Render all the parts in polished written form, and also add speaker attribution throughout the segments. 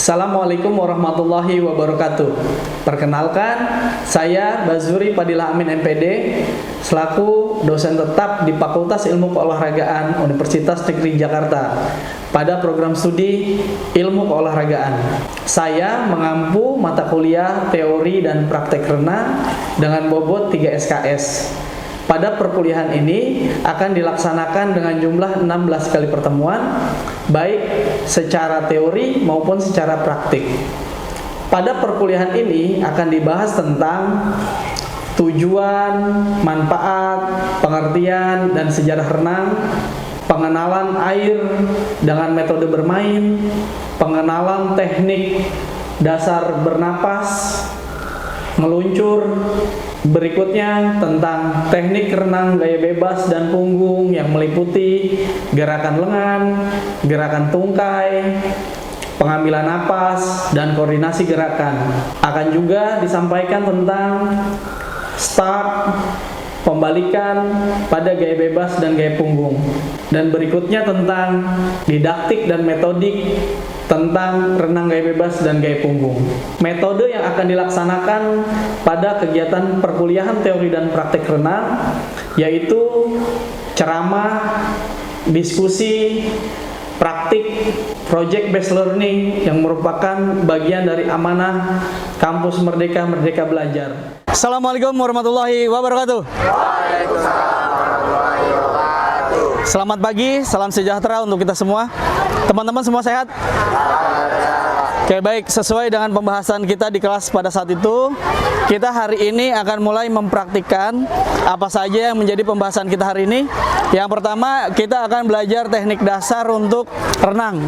Speaker 1: Assalamualaikum warahmatullahi wabarakatuh. Perkenalkan, saya Bazuri Padilah Amin MPD, selaku dosen tetap di Fakultas Ilmu Keolahragaan Universitas Negeri Jakarta pada program studi Ilmu Keolahragaan. Saya mengampu mata kuliah teori dan praktek renang dengan bobot 3 SKS. Pada perkuliahan ini akan dilaksanakan dengan jumlah 16 kali pertemuan, baik secara teori maupun secara praktik. Pada perkuliahan ini akan dibahas tentang tujuan, manfaat, pengertian, dan sejarah renang, pengenalan air dengan metode bermain, pengenalan teknik dasar bernapas, meluncur. Berikutnya tentang teknik renang gaya bebas dan punggung yang meliputi gerakan lengan, gerakan tungkai, pengambilan napas, dan koordinasi gerakan. Akan juga disampaikan tentang start, pembalikan pada gaya bebas dan gaya punggung. Dan berikutnya tentang didaktik dan metodik tentang renang gaya bebas dan gaya punggung. Metode yang akan dilaksanakan pada kegiatan perkuliahan teori dan praktek renang yaitu ceramah, diskusi, praktik, project based learning yang merupakan bagian dari amanah Kampus Merdeka Merdeka Belajar. Assalamualaikum warahmatullahi wabarakatuh.
Speaker 2: Waalaikumsalam warahmatullahi wabarakatuh.
Speaker 1: Selamat pagi, salam sejahtera untuk kita semua. Teman-teman semua sehat? Oke, baik, sesuai dengan pembahasan kita di kelas pada saat itu, kita hari ini akan mulai mempraktikkan apa saja yang menjadi pembahasan kita hari ini. Yang pertama, kita akan belajar teknik dasar untuk renang.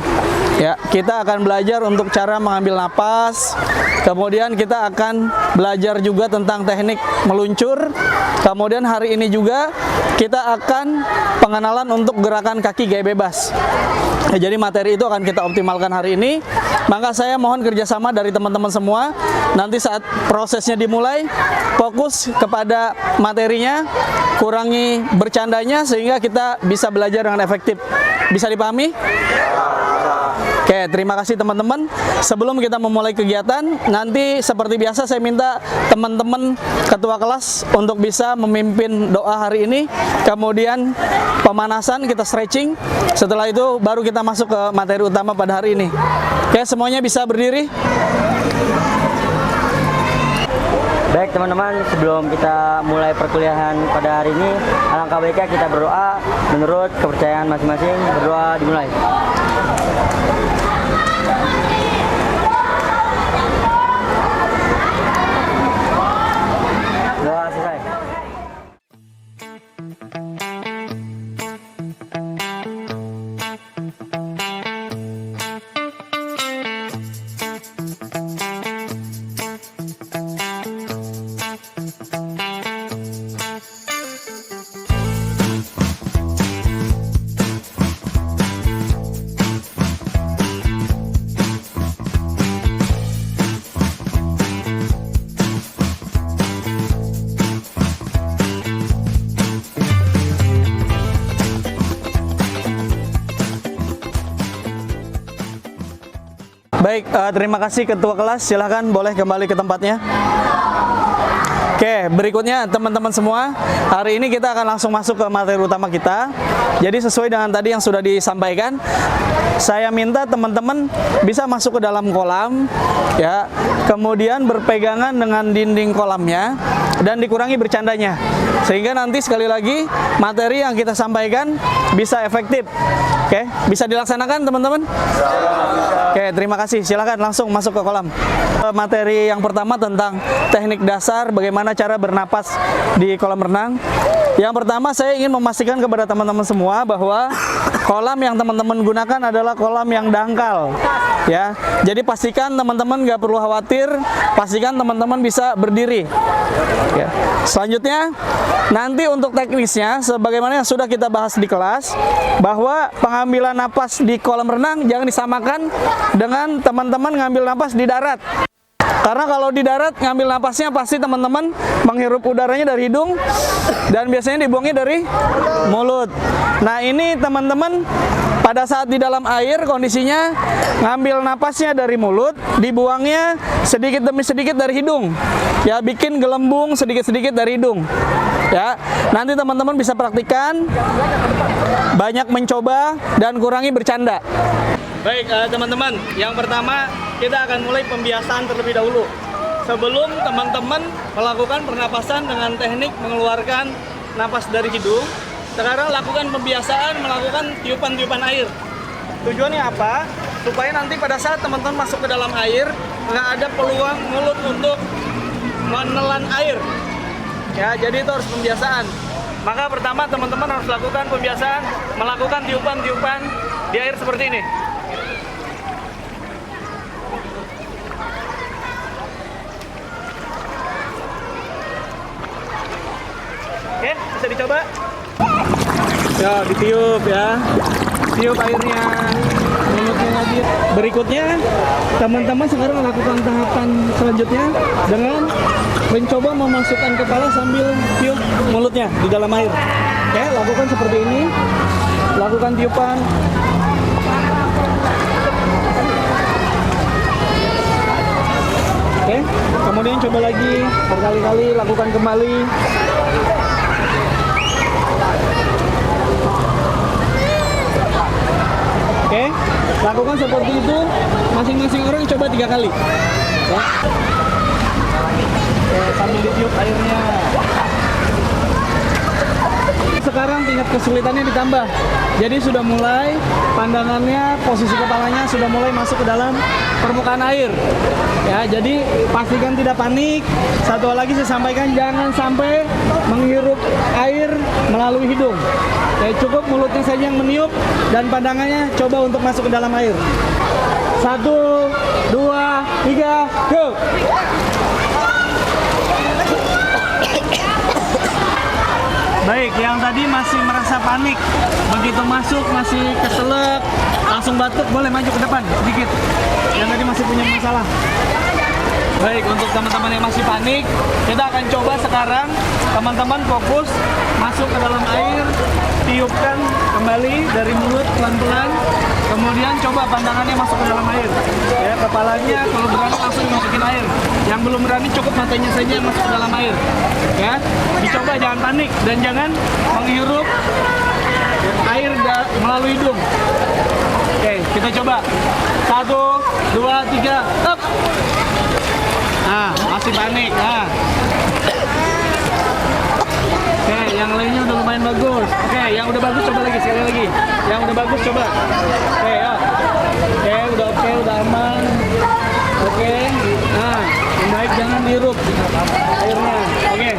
Speaker 1: Ya, kita akan belajar untuk cara mengambil napas. Kemudian kita akan belajar juga tentang teknik meluncur. Kemudian hari ini juga kita akan pengenalan untuk gerakan kaki gaya bebas. Ya, jadi materi itu akan kita optimalkan hari ini. Maka saya mohon kerjasama dari teman-teman semua. Nanti saat prosesnya dimulai, fokus kepada materinya, kurangi bercandanya sehingga kita bisa belajar dengan efektif. Bisa dipahami? Oke, terima kasih teman-teman. Sebelum kita memulai kegiatan, nanti seperti biasa saya minta teman-teman ketua kelas untuk bisa memimpin doa hari ini. Kemudian pemanasan, kita stretching. Setelah itu baru kita masuk ke materi utama pada hari ini. Oke, semuanya bisa berdiri.
Speaker 2: Baik teman-teman, sebelum kita mulai perkuliahan pada hari ini, alangkah baiknya kita berdoa menurut kepercayaan masing-masing. Berdoa dimulai. Doa selesai.
Speaker 1: Baik, terima kasih ketua kelas. Silahkan boleh kembali ke tempatnya. Oke, berikutnya teman-teman semua, hari ini kita akan langsung masuk ke materi utama kita. Jadi sesuai dengan tadi yang sudah disampaikan, saya minta teman-teman bisa masuk ke dalam kolam, ya, kemudian berpegangan dengan dinding kolamnya dan dikurangi bercandanya, sehingga nanti sekali lagi materi yang kita sampaikan bisa efektif. Oke, bisa dilaksanakan teman-teman? Oke, terima kasih. Silakan langsung masuk ke kolam. Materi yang pertama tentang teknik dasar bagaimana cara bernapas di kolam renang. Yang pertama saya ingin memastikan kepada teman-teman semua bahwa kolam yang teman-teman gunakan adalah kolam yang dangkal. Ya, jadi pastikan teman-teman nggak perlu khawatir, pastikan teman-teman bisa berdiri. Ya. Selanjutnya, nanti untuk teknisnya, sebagaimana yang sudah kita bahas di kelas, bahwa pengambilan napas di kolam renang jangan disamakan dengan teman-teman ngambil napas di darat. Karena kalau di darat ngambil napasnya pasti teman-teman menghirup udaranya dari hidung dan biasanya dibuangnya dari mulut. Nah ini teman-teman pada saat di dalam air kondisinya ngambil napasnya dari mulut, dibuangnya sedikit demi sedikit dari hidung. Ya, bikin gelembung sedikit-sedikit dari hidung. Ya, nanti teman-teman bisa praktikkan, banyak mencoba dan kurangi bercanda. Baik, teman-teman, yang pertama kita akan mulai pembiasaan terlebih dahulu. Sebelum teman-teman melakukan pernapasan dengan teknik mengeluarkan napas dari hidung, sekarang lakukan pembiasaan melakukan tiupan-tiupan air. Tujuannya apa? Supaya nanti pada saat teman-teman masuk ke dalam air, nggak ada peluang mulut untuk menelan air. Ya, jadi itu harus pembiasaan. Maka pertama teman-teman harus lakukan pembiasaan melakukan tiupan-tiupan di air seperti ini. Oke, bisa dicoba. Ya, ditiup ya. Tiup airnya, mulutnya lagi. Berikutnya, teman-teman sekarang lakukan tahapan selanjutnya dengan mencoba memasukkan kepala sambil tiup mulutnya di dalam air. Oke, lakukan seperti ini. Lakukan tiupan. Oke, kemudian coba lagi berkali-kali, lakukan kembali. Oke, lakukan seperti itu. Masing-masing orang coba 3 kali. Ya. Oke, sambil ditiup airnya. Sekarang tingkat kesulitannya ditambah. Jadi sudah mulai pandangannya, posisi kepalanya sudah mulai masuk ke dalam permukaan air. Ya, jadi pastikan tidak panik. Satu lagi saya sampaikan, jangan sampai menghirup air melalui hidung. Ya, cukup mulutnya saja yang meniup dan pandangannya coba untuk masuk ke dalam air. 1, 2, 3, go! Baik, yang tadi masih merasa panik, begitu masuk masih keselak, langsung batuk, boleh maju ke depan sedikit. Yang tadi masih punya masalah. Baik, untuk teman-teman yang masih panik, kita akan coba sekarang teman-teman fokus masuk ke dalam air, tiupkan kembali dari mulut pelan-pelan, kemudian coba pandangannya masuk ke dalam air. Ya, kepalanya kalau berani langsung dimasukin air. Yang belum berani cukup matanya saja yang masuk ke dalam air. Ya, dicoba jangan panik dan jangan menghirup air melalui hidung. Oke, kita coba. 1, 2, 3, up. Nah, masih panik. Nah. Oke, yang lainnya udah lumayan bagus. Oke, yang udah bagus coba lagi, sekali lagi. Yang udah bagus coba. Oke, ya. Oke, udah aman. Oke. Nah, yang baik jangan dihirup airnya. Oke.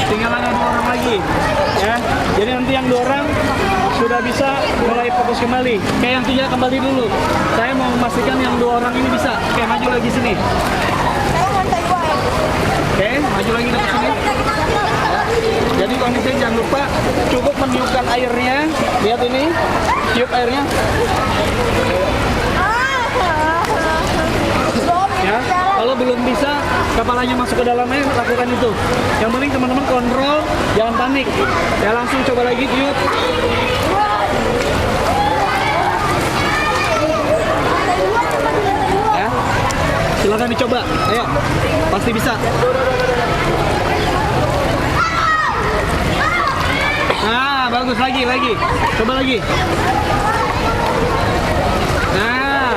Speaker 1: Tinggal ada 2 orang lagi. Ya. Jadi nanti yang 2 orang sudah bisa mulai fokus kembali. Oke, yang 3 kembali dulu. Saya mau memastikan yang 2 orang ini bisa. Oke, maju lagi sini. Oke, maju lagi ke sini. Jadi kondisinya jangan lupa cukup meniupkan airnya. Lihat ini, tiup airnya. Ya, kalau belum bisa kepalanya masuk ke dalam air, lakukan itu. Yang penting teman-teman kontrol, jangan panik. Ya, langsung coba lagi tiup. Ya, silakan dicoba. Ayo, pasti bisa. Nah, bagus, lagi. Coba lagi. Nah,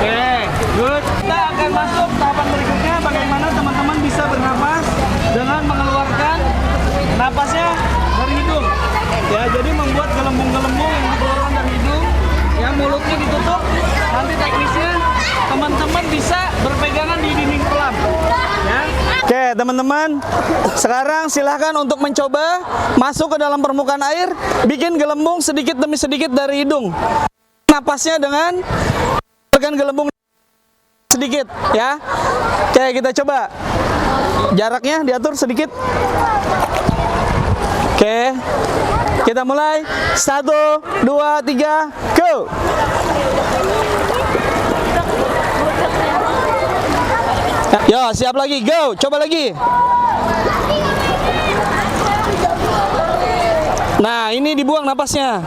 Speaker 1: oke, good. Kita akan masuk tahapan berikutnya. Bagaimana teman-teman bisa bernapas dengan mengeluarkan napasnya dari hidung. Ya, jadi membuat gelembung-gelembung yang dikeluarkan dari hidung. Ya, mulutnya ditutup. Nanti teknisnya teman-teman bisa berpegangan di dinding kolam. Ya. Oke, teman-teman, sekarang silahkan untuk mencoba masuk ke dalam permukaan air, bikin gelembung sedikit demi sedikit dari hidung. Napasnya dengan tekan gelembung sedikit, ya. Oke, kita coba. Jaraknya diatur sedikit. Oke, kita mulai. 1, 2, 3, go! Yo, siap lagi, go, coba lagi. Nah, ini dibuang napasnya.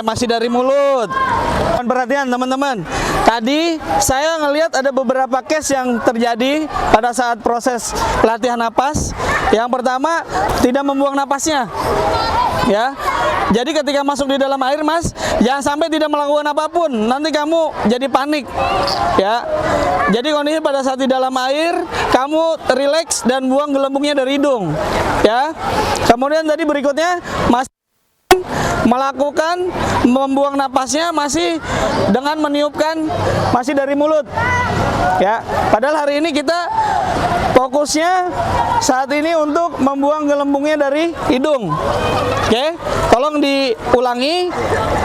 Speaker 1: masih dari mulut. Perhatian teman-teman. Tadi saya ngelihat ada beberapa case yang terjadi pada saat proses pelatihan napas. Yang pertama, tidak membuang napasnya. Ya. Jadi ketika masuk di dalam air, Mas, jangan sampai tidak melakukan apapun. Nanti kamu jadi panik. Ya. Jadi kondisi pada saat di dalam air, kamu rileks dan buang gelembungnya dari hidung. Ya. Kemudian tadi berikutnya, Mas melakukan membuang napasnya masih dengan meniupkan masih dari mulut. Ya, padahal hari ini kita fokusnya saat ini untuk membuang gelembungnya dari hidung. Oke, tolong diulangi,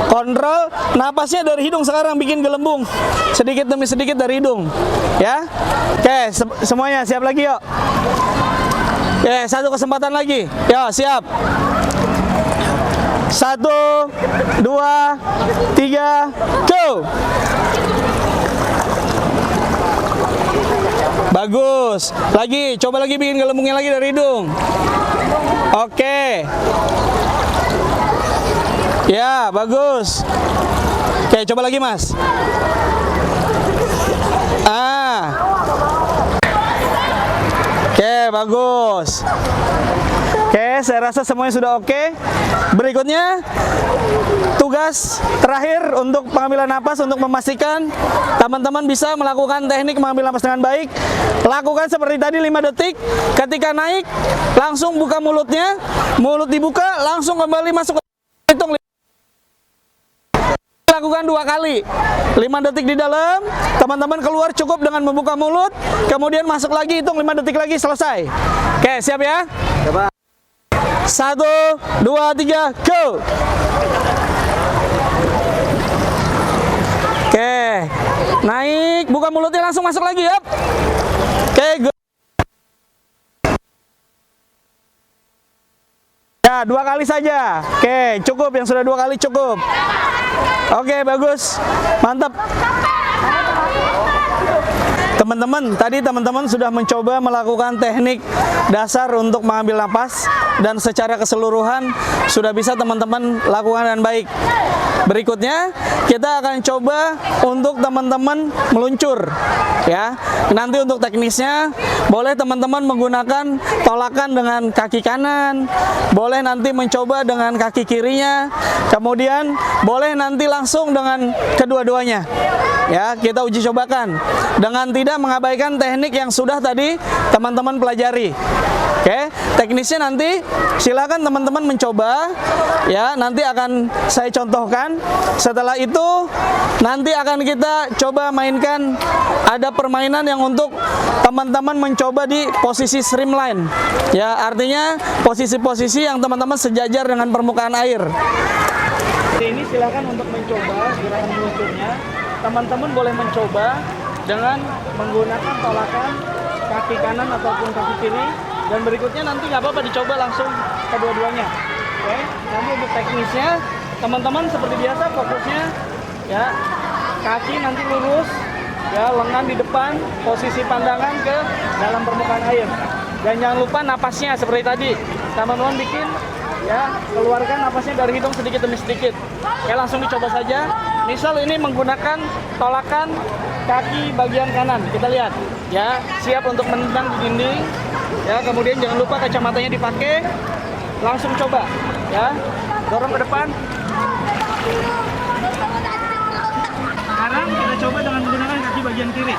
Speaker 1: kontrol napasnya dari hidung sekarang, bikin gelembung sedikit demi sedikit dari hidung. Ya, oke, semuanya siap lagi yuk. Oke, satu kesempatan lagi. Yo, siap. 1, 2, 3, go! Bagus. Lagi, coba lagi bikin gelembungnya lagi dari hidung. Oke. Ya, bagus. Oke, coba lagi, Mas. Oke, bagus. Oke, saya rasa semuanya sudah oke. Berikutnya, tugas terakhir untuk pengambilan napas untuk memastikan teman-teman bisa melakukan teknik mengambil napas dengan baik. Lakukan seperti tadi 5 detik. Ketika naik, langsung buka mulutnya. Mulut dibuka, langsung kembali masuk. Hitung. Lakukan 2 kali. 5 detik di dalam, teman-teman keluar cukup dengan membuka mulut. Kemudian masuk lagi, hitung 5 detik lagi, selesai. Oke, siap ya? Coba. 1, 2, 3, go! Oke, naik, buka mulutnya langsung masuk lagi, yap. Oke, go. Ya, 2 kali saja. Oke, cukup, yang sudah 2 kali cukup. Oke, bagus, mantap. Teman-teman, tadi teman-teman sudah mencoba melakukan teknik dasar untuk mengambil napas dan secara keseluruhan sudah bisa teman-teman lakukan dengan baik. Berikutnya, kita akan coba untuk teman-teman meluncur. Ya, nanti untuk teknisnya boleh teman-teman menggunakan tolakan dengan kaki kanan, boleh nanti mencoba dengan kaki kirinya, kemudian boleh nanti langsung dengan kedua-duanya. Ya, kita uji cobakan dengan tidak mengabaikan teknik yang sudah tadi teman-teman pelajari. Oke, teknisnya nanti silakan teman-teman mencoba. Ya, nanti akan saya contohkan. Setelah itu nanti akan kita coba mainkan, ada permainan yang untuk teman-teman mencoba di posisi streamline. Ya, artinya posisi-posisi yang teman-teman sejajar dengan permukaan air. Ini silakan untuk mencoba gerakan meluncurnya. Teman-teman boleh mencoba dengan menggunakan tolakan kaki kanan ataupun kaki kiri, dan berikutnya nanti nggak apa-apa dicoba langsung kedua-duanya. Oke, nanti untuk teknisnya teman-teman seperti biasa fokusnya ya kaki nanti lurus, ya lengan di depan, posisi pandangan ke dalam permukaan air, dan jangan lupa napasnya seperti tadi teman-teman bikin ya, keluarkan napasnya dari hidung sedikit demi sedikit. Ya, langsung dicoba saja. Misal ini menggunakan tolakan kaki bagian kanan, kita lihat ya, siap untuk menendang di dinding ya. Kemudian jangan lupa kacamatanya dipakai. Langsung coba ya, dorong ke depan. Sekarang kita coba dengan menggunakan kaki bagian kiri.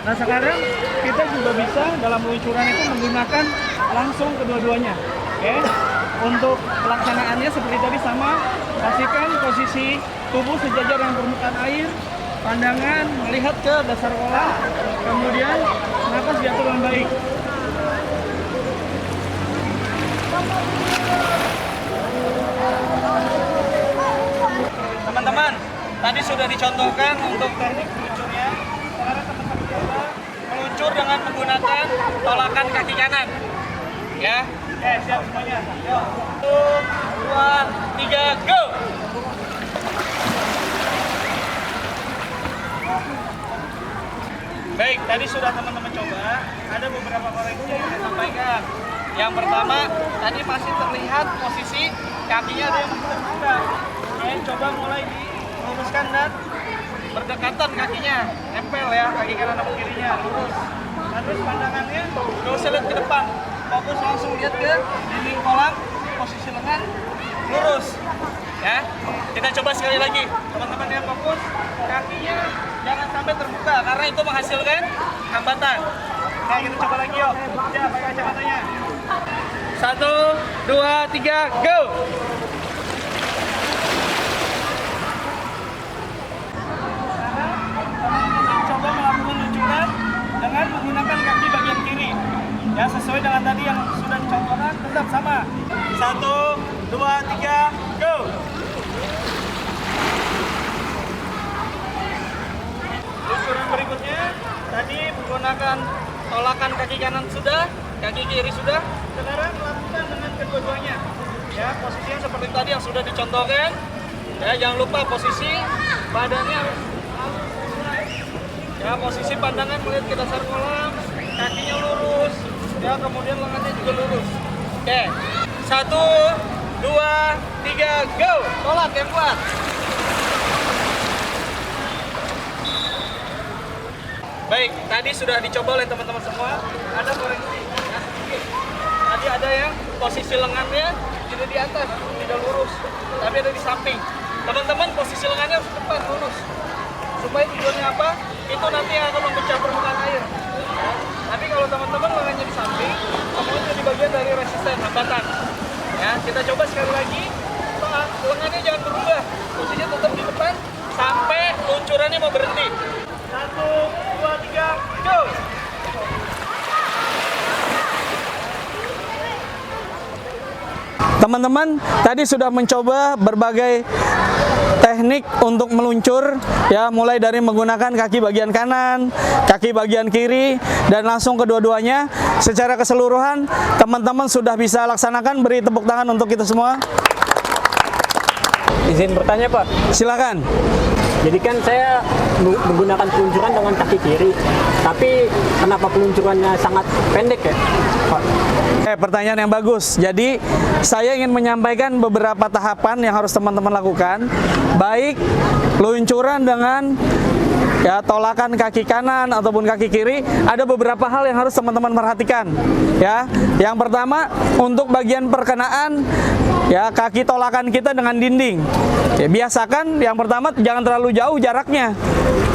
Speaker 1: Nah, sekarang kita juga bisa dalam peluncuran itu menggunakan langsung kedua-duanya. Oke. Untuk pelaksanaannya seperti tadi sama, pastikan posisi tubuh sejajar dengan permukaan air, pandangan melihat ke dasar kolam, kemudian napas diatur dengan baik. Teman-teman, tadi sudah dicontohkan untuk teknik meluncurnya. Sekarang teman-teman coba meluncur dengan menggunakan tolakan kaki kanan. Ya, oke, siap semuanya. Yuk, 1, 2, 3, go! Baik, tadi sudah teman-teman coba. Ada beberapa koreksi yang saya sampaikan. Yang pertama, tadi masih terlihat posisi kakinya ada yang masih terbuka. Oke, coba mulai diluruskan dan berdekatan kakinya, nempel ya, kaki kanan sama kirinya, lurus. Dan terus pandangannya nggak usah lihat ke depan, fokus langsung lihat ke dinding kolam, posisi lengan lurus. Ya, kita coba sekali lagi, teman-teman yang fokus, kakinya jangan sampai terbuka karena itu menghasilkan hambatan. Nah, kita coba lagi yuk. Ya, pakai kacamatanya. 1, 2, 3, go! Coba melakukan luncuran dengan menggunakan kaki bagian kiri. Ya, sesuai dengan tadi yang sudah dicontohkan, tetap sama. 1, 2, 3, go! Luncuran berikutnya, tadi menggunakan tolakan kaki kanan sudah, kaki kiri sudah. Sekarang lakukan dengan kedua-duanya. Ya, posisinya seperti tadi yang sudah dicontohkan. Ya, jangan lupa posisi badannya harus sesuai. Ya, posisi pandangan melihat ke dasar kolam, kakinya lurus. Ya, kemudian lengannya juga lurus. Oke, 1, 2, 3, go! Tolak yang kuat. Baik, tadi sudah dicoba oleh teman-teman semua. Ada koreksi ya, sedikit. Tadi ada yang posisi lengannya tidak di atas, tidak lurus, tapi ada di samping. Teman-teman posisi lengannya harus tepat lurus. Supaya tujuannya apa? Itu nanti yang akan memecah permukaan air. Ya. Tapi kalau teman-teman lengannya di samping, kemudian jadi bagian dari resisten hambatan. Ya, kita coba sekali lagi. Lengannya jangan berubah, posisinya tetap di depan sampai luncurannya mau berhenti. 1, 2, 3, go! Teman-teman tadi sudah mencoba berbagai teknik untuk meluncur, ya, mulai dari menggunakan kaki bagian kanan, kaki bagian kiri, dan langsung kedua-duanya. Secara keseluruhan teman-teman sudah bisa laksanakan. Beri tepuk tangan untuk kita semua.
Speaker 3: Izin bertanya Pak,
Speaker 1: Silakan.
Speaker 3: jadi kan saya menggunakan peluncuran dengan kaki kiri, tapi kenapa peluncurannya sangat pendek ya Pak?
Speaker 1: Pertanyaan yang bagus. Jadi saya ingin menyampaikan beberapa tahapan yang harus teman-teman lakukan. Baik luncuran dengan ya tolakan kaki kanan ataupun kaki kiri, ada beberapa hal yang harus teman-teman perhatikan. Ya, yang pertama untuk bagian perkenaan ya kaki tolakan kita dengan dinding. Ya, biasakan yang pertama jangan terlalu jauh jaraknya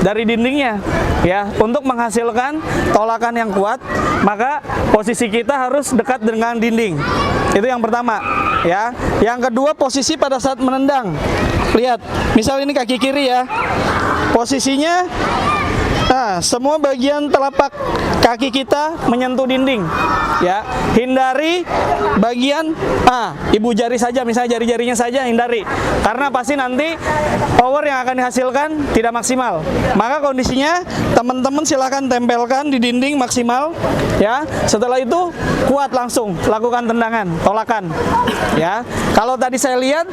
Speaker 1: dari dindingnya. Ya, untuk menghasilkan tolakan yang kuat, maka posisi kita harus dekat dengan dinding. Itu yang pertama, ya. Yang kedua, posisi pada saat menendang. Lihat, misal ini kaki kiri ya. Posisinya semua bagian telapak kaki kita menyentuh dinding. Ya, hindari bagian ibu jari saja, misalnya jari-jarinya saja hindari. Karena pasti nanti power yang akan dihasilkan tidak maksimal. Maka kondisinya teman-teman silakan tempelkan di dinding maksimal, ya. Setelah itu kuat langsung lakukan tendangan, tolakan. Ya. Kalau tadi saya lihat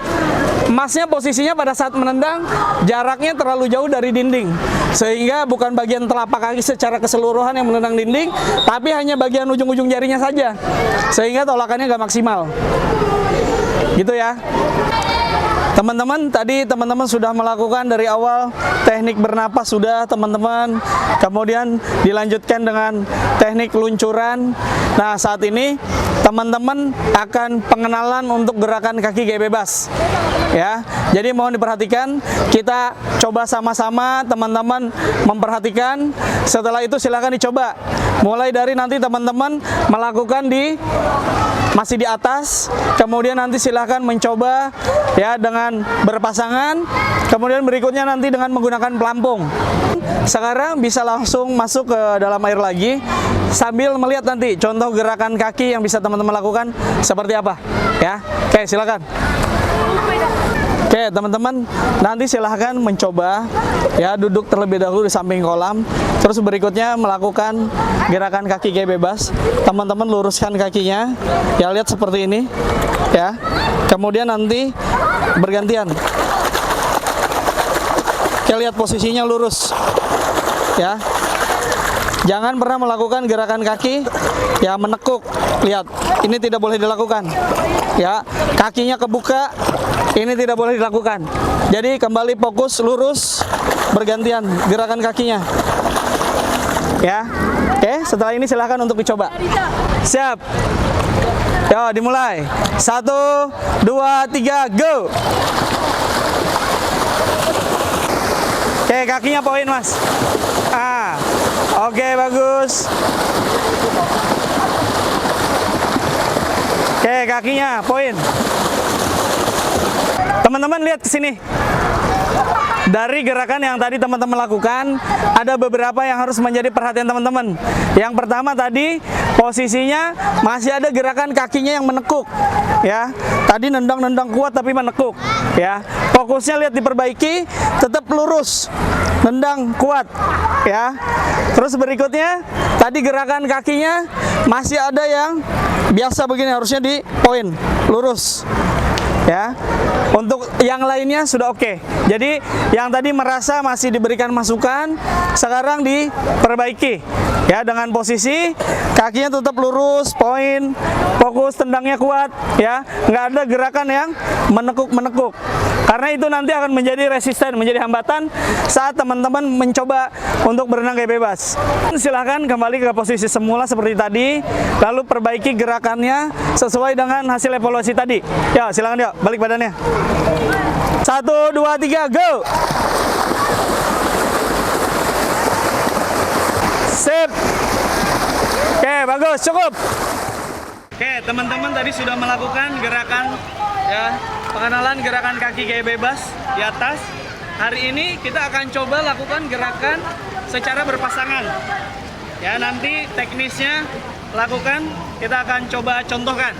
Speaker 1: emasnya posisinya pada saat menendang jaraknya terlalu jauh dari dinding. Sehingga bukan bagian telapak kaki secara keseluruhan yang menendang dinding, tapi hanya bagian ujung-ujung jarinya saja, sehingga tolakannya nggak maksimal. Gitu ya. Teman-teman, tadi teman-teman sudah melakukan dari awal teknik bernapas sudah teman-teman, kemudian dilanjutkan dengan teknik luncuran. Nah, saat ini teman-teman akan pengenalan untuk gerakan kaki gaya bebas. Ya, jadi mohon diperhatikan, kita coba sama-sama, teman-teman memperhatikan. Setelah itu silakan dicoba. Mulai dari nanti teman-teman melakukan masih di atas, kemudian nanti silahkan mencoba ya dengan berpasangan, kemudian berikutnya nanti dengan menggunakan pelampung. Sekarang bisa langsung masuk ke dalam air lagi sambil melihat nanti contoh gerakan kaki yang bisa teman-teman lakukan seperti apa ya. Oke, silakan. Oke, teman-teman, nanti silahkan mencoba ya duduk terlebih dahulu di samping kolam. Terus berikutnya melakukan gerakan kaki gaya bebas. Teman-teman luruskan kakinya. Ya, lihat seperti ini. Ya. Kemudian nanti bergantian. Oke, lihat posisinya lurus. Ya. Jangan pernah melakukan gerakan kaki ya menekuk. Lihat. ini tidak boleh dilakukan. Ya, kakinya kebuka, ini tidak boleh dilakukan. Jadi kembali fokus lurus, bergantian gerakan kakinya. Ya, oke. Setelah ini silahkan untuk dicoba. Siap. Yo, dimulai. 1, 2, 3, go. Oke, kakinya poin, Mas. Oke, bagus. Oke, kakinya poin. Teman-teman lihat ke sini. Dari gerakan yang tadi teman-teman lakukan, ada beberapa yang harus menjadi perhatian teman-teman. Yang pertama tadi, posisinya masih ada gerakan kakinya yang menekuk. Ya, tadi nendang-nendang kuat tapi menekuk. Ya, fokusnya lihat diperbaiki, tetap lurus, nendang kuat. Ya, terus berikutnya, tadi gerakan kakinya masih ada yang biasa begini, harusnya di poin, lurus. Ya, untuk yang lainnya sudah oke. Jadi yang tadi merasa masih diberikan masukan, sekarang diperbaiki. Ya, dengan posisi kakinya tetap lurus, poin, fokus tendangnya kuat. Ya, nggak ada gerakan yang menekuk-menekuk. Karena itu nanti akan menjadi resisten, menjadi hambatan saat teman-teman mencoba untuk berenang gaya bebas. Silahkan kembali ke posisi semula seperti tadi, lalu perbaiki gerakannya sesuai dengan hasil evaluasi tadi. Ya, silakan yuk, balik badannya. 1, 2, 3, go! Sip! Oke, bagus, cukup. Oke, teman-teman tadi sudah melakukan gerakan, ya, pengenalan gerakan kaki gaya bebas di atas. Hari ini kita akan coba lakukan gerakan secara berpasangan. Ya, nanti teknisnya lakukan, kita akan coba contohkan.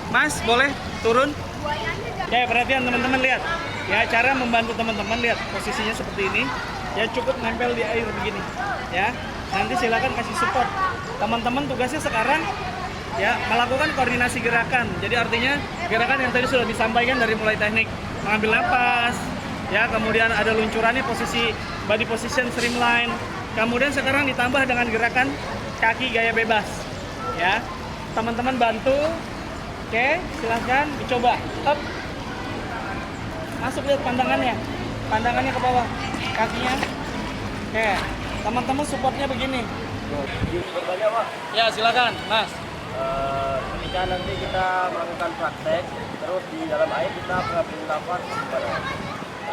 Speaker 1: Mas, boleh turun? Ya, perhatian teman-teman, lihat. Ya, cara membantu teman-teman, lihat posisinya seperti ini. Ya, cukup nempel di air begini. Ya, nanti silakan kasih support. Teman-teman tugasnya sekarang ya melakukan koordinasi gerakan. Jadi artinya gerakan yang tadi sudah disampaikan dari mulai teknik mengambil napas, ya, kemudian ada luncurannya, posisi body position streamline, kemudian sekarang ditambah dengan gerakan kaki gaya bebas. Ya, teman-teman bantu. Oke, silahkan dicoba. Up. Masuk, lihat pandangannya ke bawah, kakinya. Oke, teman-teman supportnya begini. Ya, silakan, Mas.
Speaker 2: Ketika nanti kita melakukan praktek, terus di dalam air kita mengambil nafas.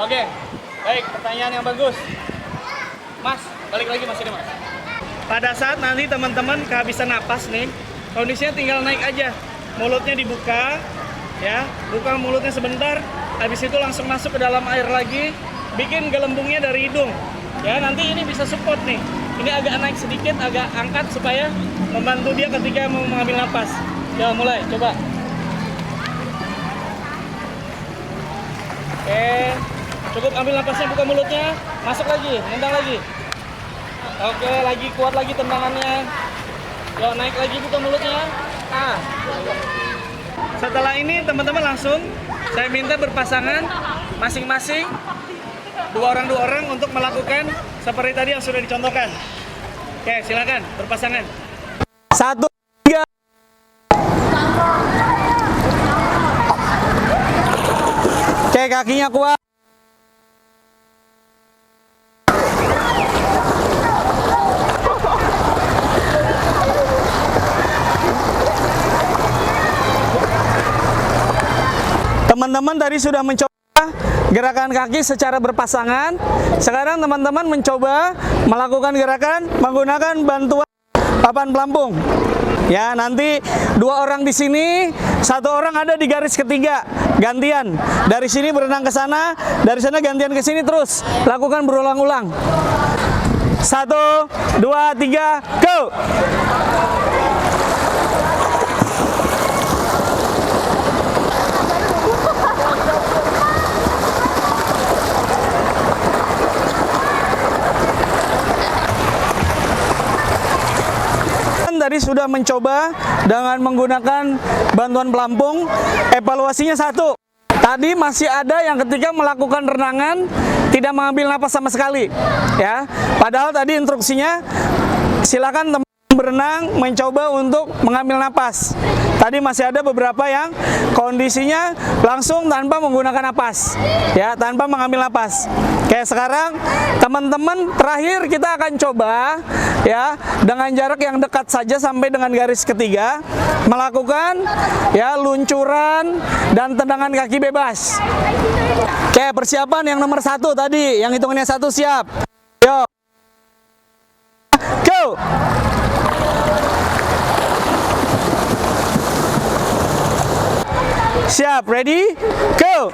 Speaker 1: Oke, baik, pertanyaan yang bagus. Mas, balik lagi Mas ini, Mas. Pada saat nanti teman-teman kehabisan napas nih, kondisinya tinggal naik aja. Mulutnya dibuka, ya, buka mulutnya sebentar, habis itu langsung masuk ke dalam air lagi, bikin gelembungnya dari hidung. Ya, nanti ini bisa support nih. Ini agak naik sedikit, agak angkat supaya membantu dia ketika mau mengambil napas. Ya, mulai, coba. Oke, cukup ambil napasnya, buka mulutnya, masuk lagi, nendang lagi. Oke, lagi kuat lagi tendangannya. Yo, naik lagi, buka mulutnya. Setelah ini teman-teman langsung saya minta berpasangan masing-masing dua orang untuk melakukan seperti tadi yang sudah dicontohkan. Oke, silakan berpasangan. 1, 3. Oke, kakinya kuat. Teman-teman tadi sudah mencoba gerakan kaki secara berpasangan. Sekarang teman-teman mencoba melakukan gerakan menggunakan bantuan papan pelampung. Ya, nanti dua orang di sini, satu orang ada di garis ketiga, gantian. Dari sini berenang ke sana, dari sana gantian ke sini, terus lakukan berulang-ulang. 1, 2, 3, go! Tadi sudah mencoba dengan menggunakan bantuan pelampung, evaluasinya 1. Tadi masih ada yang ketika melakukan renangan tidak mengambil napas sama sekali, ya. Padahal tadi instruksinya silakan teman berenang mencoba untuk mengambil napas. tadi masih ada beberapa yang kondisinya langsung tanpa menggunakan napas, ya, tanpa mengambil napas. Kayak sekarang teman-teman terakhir kita akan coba ya dengan jarak yang dekat saja sampai dengan garis ketiga melakukan ya luncuran dan tendangan kaki bebas. Oke, persiapan yang nomor 1 tadi, yang hitungannya 1 siap. Yo, go. Siap, ready, go.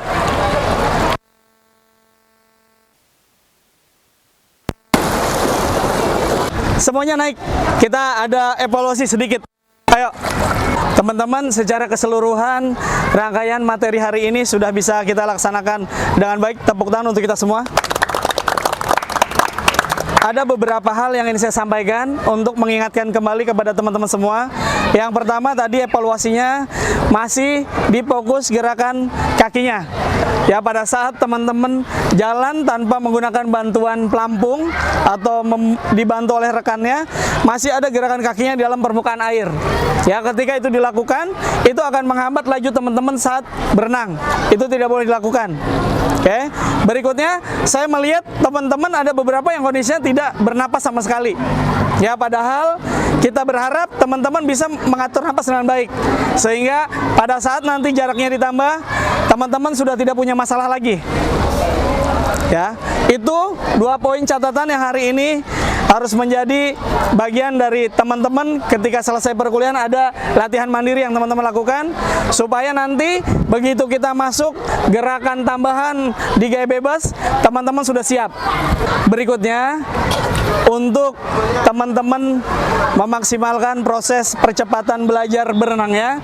Speaker 1: Semuanya naik. Kita ada evaluasi sedikit. Ayo. Teman-teman, secara keseluruhan rangkaian materi hari ini sudah bisa kita laksanakan dengan baik. Tepuk tangan untuk kita semua. Ada beberapa hal yang ingin saya sampaikan untuk mengingatkan kembali kepada teman-teman semua. Yang pertama tadi evaluasinya masih di fokus gerakan kakinya. Ya, pada saat teman-teman jalan tanpa menggunakan bantuan pelampung atau dibantu oleh rekannya, masih ada gerakan kakinya di dalam permukaan air. Ya, ketika itu dilakukan, itu akan menghambat laju teman-teman saat berenang. Itu tidak boleh dilakukan. Oke, berikutnya saya melihat teman-teman ada beberapa yang kondisinya tidak bernapas sama sekali. Ya, padahal kita berharap teman-teman bisa mengatur napas dengan baik. Sehingga pada saat nanti jaraknya ditambah, teman-teman sudah tidak punya masalah lagi. Ya, itu 2 poin catatan yang hari ini harus menjadi bagian dari teman-teman ketika selesai perkuliahan. Ada latihan mandiri yang teman-teman lakukan supaya nanti begitu kita masuk gerakan tambahan di gaya bebas, teman-teman sudah siap. Berikutnya, untuk teman-teman memaksimalkan proses percepatan belajar berenangnya,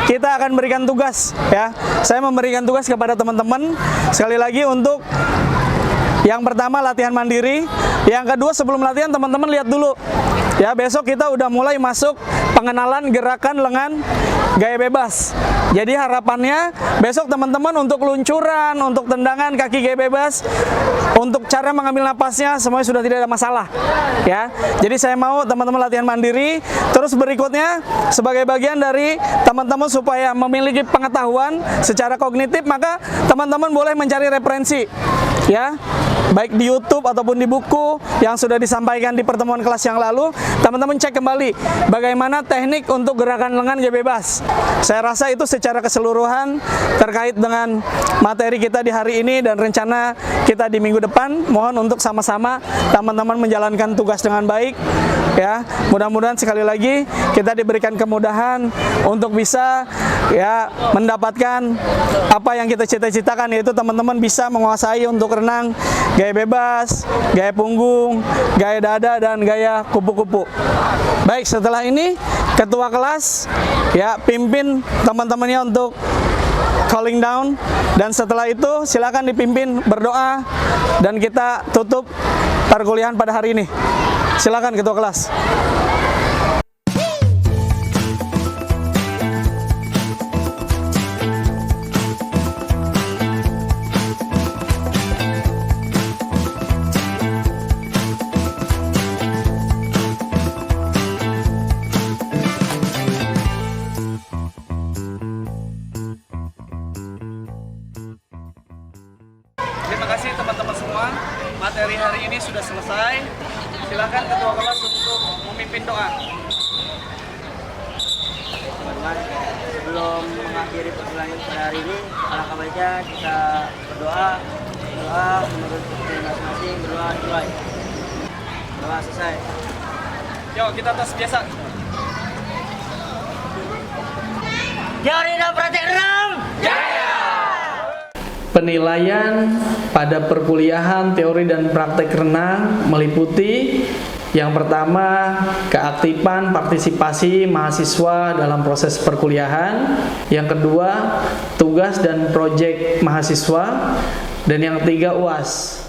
Speaker 1: kita akan berikan tugas ya. Saya memberikan tugas kepada teman-teman sekali lagi untuk yang pertama latihan mandiri, yang kedua sebelum latihan teman-teman lihat dulu. Ya, besok kita udah mulai masuk pengenalan gerakan lengan gaya bebas. Jadi harapannya besok teman-teman untuk luncuran, untuk tendangan kaki gaya bebas, untuk cara mengambil napasnya semuanya sudah tidak ada masalah. Ya. Jadi saya mau teman-teman latihan mandiri, terus berikutnya sebagai bagian dari teman-teman supaya memiliki pengetahuan secara kognitif, maka teman-teman boleh mencari referensi. Ya. Baik di YouTube ataupun di buku yang sudah disampaikan di pertemuan kelas yang lalu, teman-teman cek kembali bagaimana teknik untuk gerakan lengan gaya bebas. Saya rasa itu secara keseluruhan terkait dengan materi kita di hari ini dan rencana kita di minggu depan. Mohon untuk sama-sama teman-teman menjalankan tugas dengan baik. Ya, mudah-mudahan sekali lagi kita diberikan kemudahan untuk bisa ya mendapatkan apa yang kita cita-citakan, yaitu teman-teman bisa menguasai untuk renang gaya bebas, gaya punggung, gaya dada, dan gaya kupu-kupu. Baik, setelah ini ketua kelas ya pimpin teman-temannya untuk calling down, dan setelah itu silakan dipimpin berdoa dan kita tutup perkuliahan pada hari ini. Silakan ketua kelas. Terima kasih teman-teman semua, materi hari ini sudah selesai. Silakan ketua kelas untuk memimpin doa.
Speaker 2: Teman-teman, sebelum mengakhiri perkuliahan pada hari ini, alangkah baiknya kita berdoa menurut kepercayaan masing-masing, berdoa dimulai. Doa selesai.
Speaker 1: Yuk, kita tos biasa.
Speaker 2: Jari dan praktek renang.
Speaker 1: Penilaian pada perkuliahan teori dan praktek renang meliputi yang pertama, keaktifan partisipasi mahasiswa dalam proses perkuliahan. Yang kedua, tugas dan proyek mahasiswa. Dan yang ketiga, UAS.